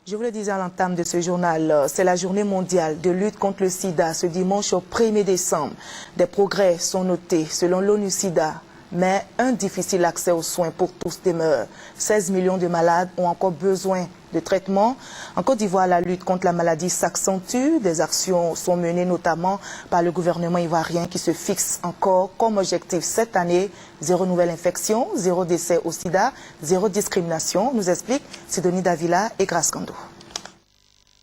Je vous le disais à l'entame de ce journal, c'est la journée mondiale de lutte contre le sida ce dimanche au 1er décembre. Des progrès sont notés selon l'ONU-SIDA, mais un difficile accès aux soins pour tous demeure. 16 millions de malades ont encore besoin de traitement. En Côte d'Ivoire, la lutte contre la maladie s'accentue. Des actions sont menées notamment par le gouvernement ivoirien qui se fixe encore comme objectif cette année 0 nouvelle infection, 0 décès au sida, 0 discrimination, nous explique Sidonie Davila et Grace Kando.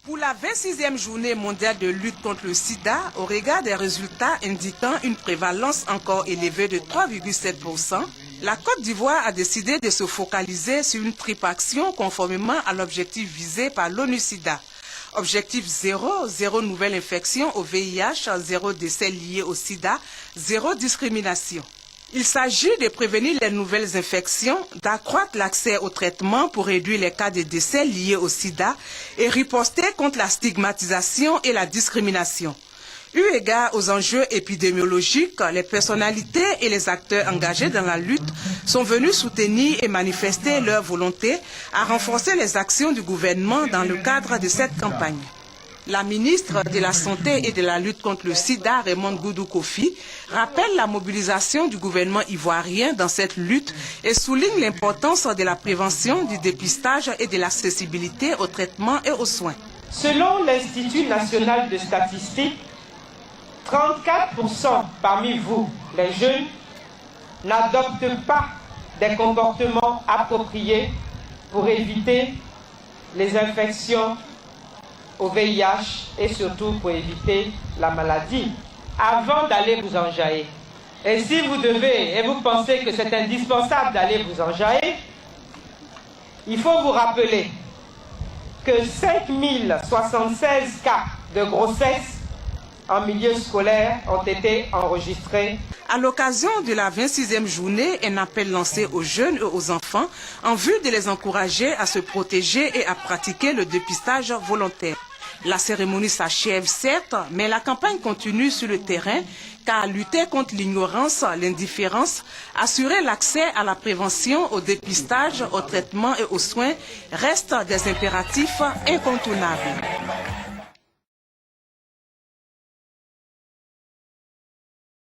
Pour la 26e journée mondiale de lutte contre le sida, au regard des résultats indiquant une prévalence encore élevée de 3,7%, la Côte d'Ivoire a décidé de se focaliser sur une triple action conformément à l'objectif visé par l'ONU-SIDA. Objectif 0, 0 nouvelle infection au VIH, 0 décès liés au sida, 0 discrimination. Il s'agit de prévenir les nouvelles infections, d'accroître l'accès au traitement pour réduire les cas de décès liés au sida et riposter contre la stigmatisation et la discrimination. Eu égard aux enjeux épidémiologiques, les personnalités et les acteurs engagés dans la lutte sont venus soutenir et manifester leur volonté à renforcer les actions du gouvernement dans le cadre de cette campagne. La ministre de la Santé et de la lutte contre le sida, Raymond Goudou Kofi, rappelle la mobilisation du gouvernement ivoirien dans cette lutte et souligne l'importance de la prévention, du dépistage et de l'accessibilité aux traitements et aux soins. Selon l'Institut national de statistique, 34% parmi vous, les jeunes, n'adoptent pas des comportements appropriés pour éviter les infections au VIH et surtout pour éviter la maladie, avant d'aller vous enjailler. Et si vous devez, et vous pensez que c'est indispensable d'aller vous enjailler, il faut vous rappeler que 5076 cas de grossesse en milieu scolaire ont été enregistrés. À l'occasion de la 26e journée, un appel lancé aux jeunes et aux enfants en vue de les encourager à se protéger et à pratiquer le dépistage volontaire. La cérémonie s'achève certes, mais la campagne continue sur le terrain car lutter contre l'ignorance, l'indifférence, assurer l'accès à la prévention, au dépistage, au traitement et aux soins reste des impératifs incontournables.